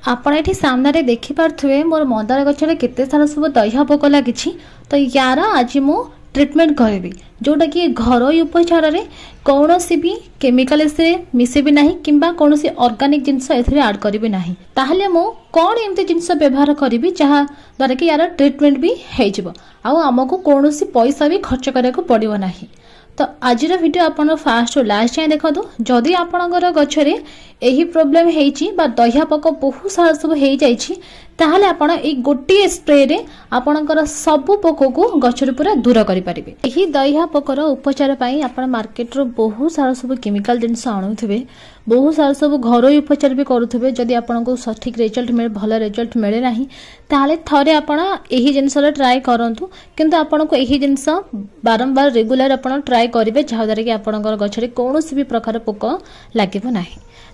आपण ये सामने देखिपे मोर मंदार गचर केते सारा सब दह्या पोक लगी। तो यार आज मु ट्रिटमेंट करी जोटा कि घरोई उपचार रे कौन भी केमिकल से मिसेबी ना कि कौन ऑर्गेनिक जिनस ऐड करी ना ताहले मु कौन एमती जिनस व्यवहार करी जहाँ द्वारा कि यार ट्रिटमेंट भी हो आमको कौन पैसा भी खर्च करने पड़ो ना। तो आज वीडियो आपण फास्ट लास्ट जाए देखो जदि आपणकर गचरे यही प्रोब्लेम होती दह्या पोक बहुत सारा सब हो जाए आपण एक गोटे स्प्रे रे आपणकर सब पोक को गचर पूरा दूर करेंगे। यही दह्या पोकर उपचार पाई आपण मार्केट रो बहुत सारा सब केमिकल जिनस आणुवे बहुत सारा सब घरोई उपचार भी करुवे। जदि आपको सठिक रिजल्ट मिले भल रिजल्ट मिले ना ताहले थरे आपण यही जिनस ट्राए करंतु किंतु आपनको यही जिनस बारंबार रेगुलर आपण ट्राए करेंगे जहाँद्वारा कि आपणकर गचरे कौन भी प्रकार पोक लगे ना।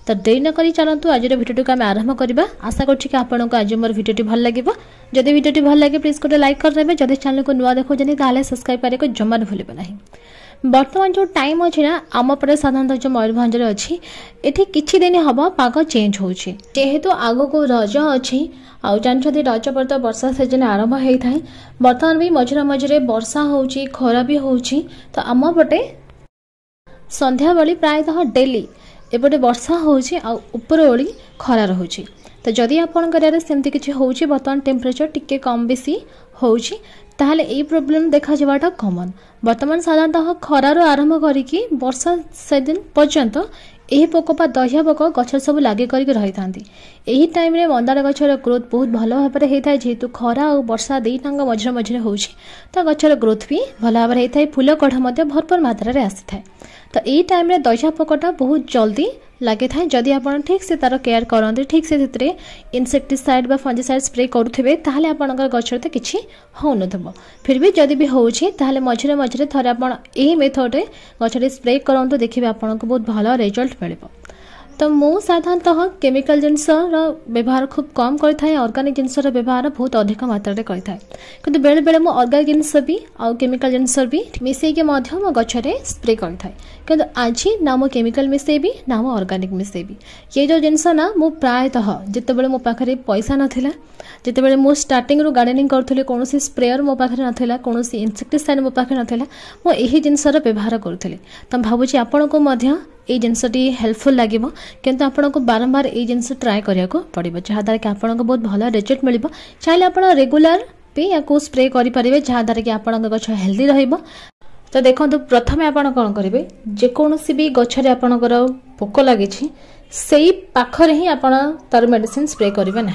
तो देरी न करी चलतु आज भिडियो को आम आरंभ करवा। आशा कर आपको आज मोर भिडियो भल लगे। जदि भिडियो भल लगे प्लीज गोटे लाइक करदे। जदि चैनल को नुआ देखो सब्सक्राइब करने को जमा भूल ना। बर्तमान जो टाइम अच्छी ना आम पटे साधारणतः जो मयूरभंज अच्छी ये किसी दिन हम पाग चेंज होची जेहेतु आग को रज अच्छी आउ जानते रज पर तो वर्षा सीजन आरंभ होता है। बर्तमान भी मझे मझे वर्षा होची खरा भी होची। तो आम पटे संध्या बेली प्रायतः डेली एपटे वर्षा होची आ ऊपर ओली खरा रोची। तो जदि आपंकर सेमती किसी होची बर्तमान टेम्परेचर टिके कम बेसी होची ताहले ए प्रोब्लेम देखा जावाटा कॉमन। बर्तमान साधारणतः खरार आरंभ करिकी वर्षा सेदिन पर्यंत यही पोक बा दह्या पोक गछ सब लगे करके रही था। यही टाइम रे मंदार गछर ग्रोथ बहुत भल भाव होता है जेहेतु खरा और वर्षा दुईटांग मझे मझे होची तो गछर ग्रोथ भी भल भाव होता है। फूल कढ़ भरपूर मात्रा रे आसी थाए। तो यही टाइम रे दह्या पोकटा बहुत जल्दी लगे था। जदि आप ठीक से तार केयर करते ठीक से इनसेक्टिसाइड बा फंजीसाइड स्प्रे करुवे ताहले आपनकर गछर तो किछि हो नथबो। फिर भी जदि भी होछि ताहले मझिरे मझिरे थरे आपण एही मेथड रे गछरे स्प्रे करंतु देखिबे आपनको बहुत भलो रिजल्ट मिलिबो। तो मु साधारणतः केमिकल जिनस व्यवहार खूब कम करथाय ऑर्गेनिक जिनस व्यवहार बहुत अधिक मात्रा रे करथाय किंतु बेले बेले मु ऑर्गेनिक जिनस भी और केमिकल जिनस भी मिसेई के मध्य मो गछरे स्प्रे करथाय किंतु आज ना मो केमिकल मिसेबी ना मो ऑर्गेनिक मिसेबी। ये जो जिनस ना मु प्रायतः जिते बेले मो पाखरे पैसा नथिला जिते बेले मु स्टार्टिंग रो गार्डनिंग करथले कोनोसी स्प्रेयर मो पाखरे नथिला कोनोसी इनसेक्टिसाइड मो पाखरे नथिला मो एही जिनस व्यवहार करथले। तो भाबुची आपनको मध्य ये जिनसटी हेल्पफुल लगे किंतु आपको बारंबार ये जिनस ट्राए करिया को पड़िबो जहाँद्वारा कि आपको बहुत भल रिजल्ट मिलिबो। चाहे आप रेगुलर भी या स्प्रे करेंगे जहाँद्वारा कि आपन गछ हेल्दी रहिबो। तो देखो प्रथम आप कौन करेंगे जेकोसी भी गछरे आपणकर पोक लगी से पाखरे ही आप तार मेडिसिन स्प्रे करेंगे ना।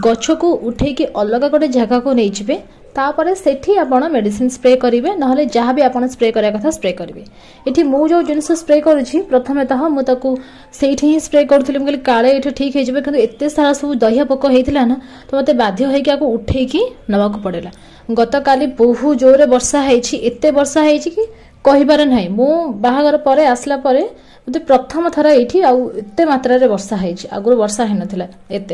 गछ को उठे अलग गोटे जगह को नहीं जाए तापर सेठी आपण मेडिसिन स्प्रे करेंगे ना जहाँ भी आपन स्प्रे करा कथा स्प्रे करेंगे। ये मु जो जिनस स्प्रे करुँची प्रथमेतः मुझे ही स्प्रे करूँ मुझे काले ये ठीक हो कि एत सारा सब दह्या पोक होता ना तो मत बाध्य होकर उठेकी नवाक पड़ेगा। गत काली बहुत जोर वर्षा एत वर्षा कि कहबार ना मु बाहागर पर आसला मत प्रथम थर ये आते मात्रा वर्षा आगुरी वर्षा हो नाला एत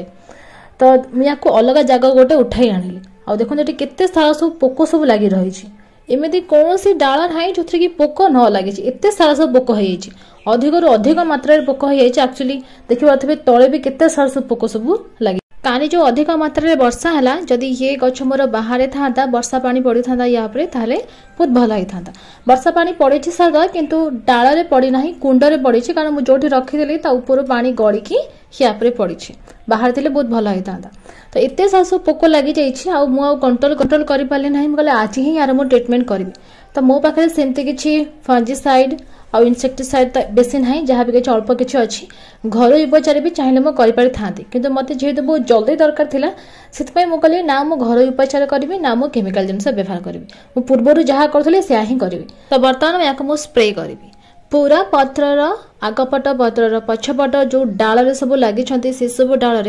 तो या अलग जगह गोटे उठाई आनिली आ देखो ये केते सारा सब पोक सब लगी रही एमती कौन सी डाल ना जो कि पोक न लगी एत सारा सब पोक हो अधिक रु अधिक मात्रा पोक हो एक्चुअली देखिए तले भी केते सारा सब पोक सब लगी। काली जो अधिक मात्रा वर्षा है जदि ये गछ मोर बाहर था वर्षा पानी पड़ी था या ताहले बहुत भल होता। वर्षा पानी पड़ी सर किंतु डाल पड़ना कुंडे पड़ी कारण मुझे जो रखीदी ऊपर पानी गड़िकी यापर पड़ी बाहर थे बहुत भल होता। तो एत सारा सब पोक लगी जाइए मुझे कंट्रोल कर पारे ना मुझे आज ही यार मुझे ट्रिटमेंट करी। तो मो पाखे सेमती किसी फंजीसाइड आ इनसेक्टिसाइड तो बेसी ना जहाँ भी किसी अल्प किसी अच्छी घरोई उपचार भी चाहिए मुझे कि मत जेहेतु बहुत जल्दी दरकार थिला से मुझे ना मो घरोई उपचार करी ना मो केमिकल जिनस व्यवहार करी मु पूर्वर जहाँ करी से ही करी। तो बर्तमान या मुझे स्प्रे करी पूरा पत्रर आगपट पत्रर पछपट जो डाल सब लगी से सब डाल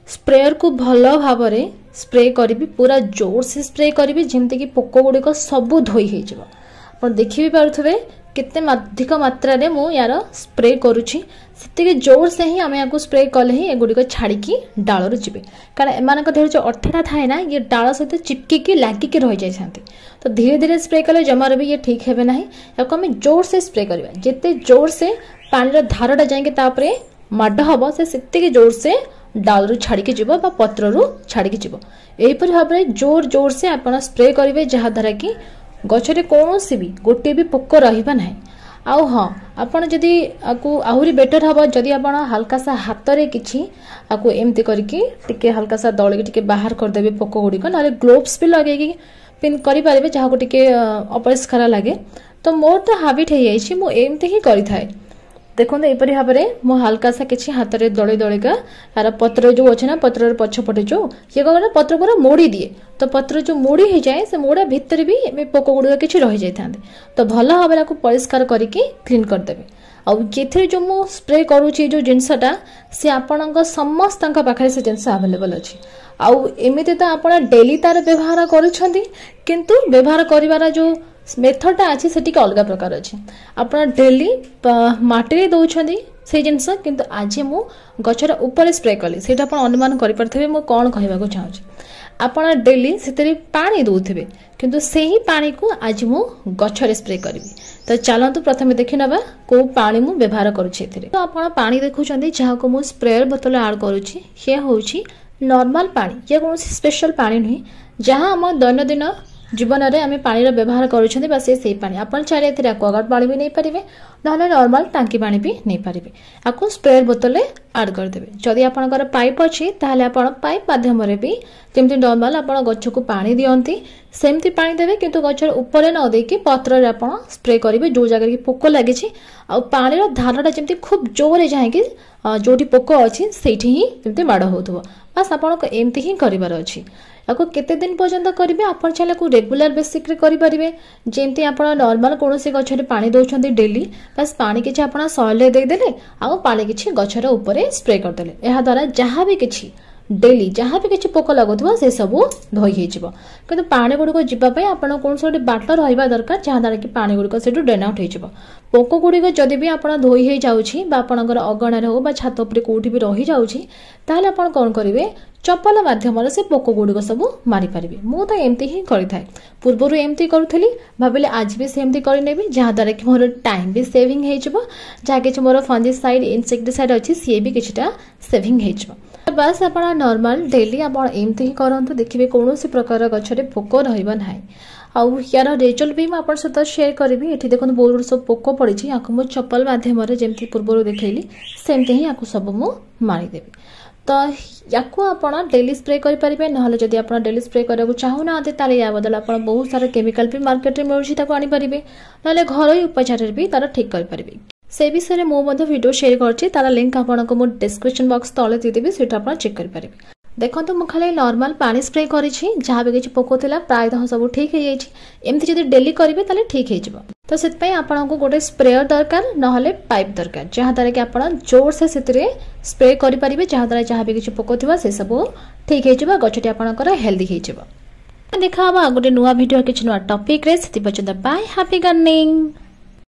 स्प्रेयर को भल भाव स्प्रे करी पूरा जोर से स्प्रे करी जमती कि पोक गुड़िक सब धोई हो देखी भी पारे केते अधिक मात्रा रे मु यार स्प्रे करुछि से जोर से ही आम या स्प्रे कले ही एगुड़िक छाड़ी डाल रू जी कारण एम देह जो अठाटा थाए ना ये डाल सहित चिपकिकी लागिकी रही जाती। तो धीरे धीरे स्प्रे कले जमार भी ये ठीक है ना या आम जोर से स्प्रे करवा जिते जोर से पानी धारटा जाए माड हम से जोर से डालरू छाड़ी जीव बा पत्ररू छाड़ी जीव। एहीपरि भाव में जोर जोर से आपण स्प्रे करेंगे जहाद्वारा कि गछरे कौन भी गोटे भी पोक रहा ना। आउ हाँ आपड़ जदि आहरी बेटर हम जदि आप हल्का सा हाथ में किसी एमती करके हल्का सा दलिकी टिके बाहर करदेवे पोक गुड़िक ना ग्लोव्स भी लगे पिन करें जहाँ को टिके अपरिष्कार लगे। तो मोर तो हाबिट हो जाइए मुझे ही करें। देखो यहपरी भाव में मु हल्का सा किसी हाथ में दले दलिका यार पत्र जो अच्छे ना पत्र पछपटे जो ये कौन पत्र पूरा मोड़ी दिए तो पत्र जो मोड़ी हो जाए से मोड़ा भितर भी पोक गुड़िक किसी रही जाते तो भल भाव में परिष्कार करके क्लीन करदेवे। आउ जो मु स्प्रे करुच्ची जो जिनसटा सी आपण समस्त पाखे से जिनस आवेलेबल अच्छी। आउ एमती तो आप डेली तार व्यवहार करूँ व्यवहार कर जो मेथडटा अच्छी से अलग प्रकार अच्छे। आप डेली माटी दौरान से जिनस किंतु आज मु गचर ऊपर स्प्रे कली से अनुमान करें मुझे कौन कहवाक चाहूँगी। आप डेली से पानी दौथे किंतु से ही पानी को आज मु गचर स्प्रे करी। तो चलतु प्रथम देखी ना कौ पानी मु व्यवहार करुच्छे। तो आप पानी देखुं जहाँ को मु स्प्रेयर बोतल आड करुच्ची ये हूँ नॉर्मल पानी ये कौन स्पेशल पानी नुहे जहाँ आम दैनंदिन जीवन में आम पानी व्यवहार करुँच से पानी आप चाहिए एक्वागार्ड पानी भी नहीं पारे ना नॉर्मल टांकी पानी भी नहीं पारे आपको स्प्रेयर बोतल आड करदे। जदि आपंकर पाइप अच्छी ताहले आप पाइप माध्यम भी जमी नॉर्मल आप गच को पानी दियंती सेमती पानी देवे किंतु गचर ऊपर न देकी पत्र आप स्प्रे करेंगे जो जगह की पोक लगी आ पानी धारटा जमी खूब जोर जाए जो पोक अच्छी से ही जमी माड़ हो बस आपको एमती ही करार अच्छी। आपको केते दिन पर्यंत करेंगे आप चाहिए रेगुलर बेसिक करेंगे जमती आप नॉर्मल कौन गचर पानी दौरान डेली बस पानी किसी आप सॉइल देदेले आउ पानी किसी गचर ऊपर स्प्रे करदे यह द्वारा जहाँ भी किसी डेली जहाँ भी किसी पोक लगुवा से सब धोई हो कि पानी गुड़िक जावाई आप कौन गोटे बाट रहा दरकार जहाद्वारा कि पानी गुड़िक से ड्रेन आउट हो पोक गुड़िक जदि भी आप धोई हो जापर अगणार हो छात उपर कौटी भी रही जाए आप कौन करेंगे चपल माध्यम से पोक गुड़िक सब मारी पारे। मुझे एमती ही करें पूर्वर एमती करूली भाविले आज भी सेमती करनेबी जहाद्वारा कि मोर टाइम भी सेविंग हो जहाँ कि मोर फंजीसाइड इनसेक्टिसाइड अच्छी सी भी किछिटा सेविंग हो। बस आप नॉर्मल डेली आप एमती ही करंतु देखिए कौन प्रकार गचरे पोक रहा ना। आउ यार रिजल्ट भी मुझे सहित शेयर करी। ये देखो बहुत सब पोक पड़ी या मुझे चप्पल मध्यम जमी पूर्व देखली सेमती ही आपको सब मुझे मारिदेवी। तो या आप डेली स्प्रे करेंगे ना जब आप डेली स्प्रे करने चाहूना या बदल आप बहुत सारा केमिकल भी मार्केट में मिलूँ आनीपारे ना घर उपचार भी तार ठीक करेंगे। से विषय मुझे वीडियो शेयर करछि तार लिंक आपको मो डिस्क्रिप्शन बॉक्स तले देदेवी से चेक करेंगे। देखो तो मुझे नॉर्मल पानी स्प्रे करी जहाँ भी किसी पोक था प्रायतः सब ठीक है एमती जब डेली करेंगे ताले ठीक हो। तो से आपको गोटे स्प्रेयर दरकार ना पाइप दरकार जहाद्वारा कि आप जोर से स्प्रे करेंगे जहाद्वारा जहाँ भी किसी पोक थी से सब ठीक हो गचटी आपंकर हेल्दी हो। देखा गोटे नुआ वीडियो किसी नुआ टॉपिक रे बाय हैप्पी गार्डनिंग।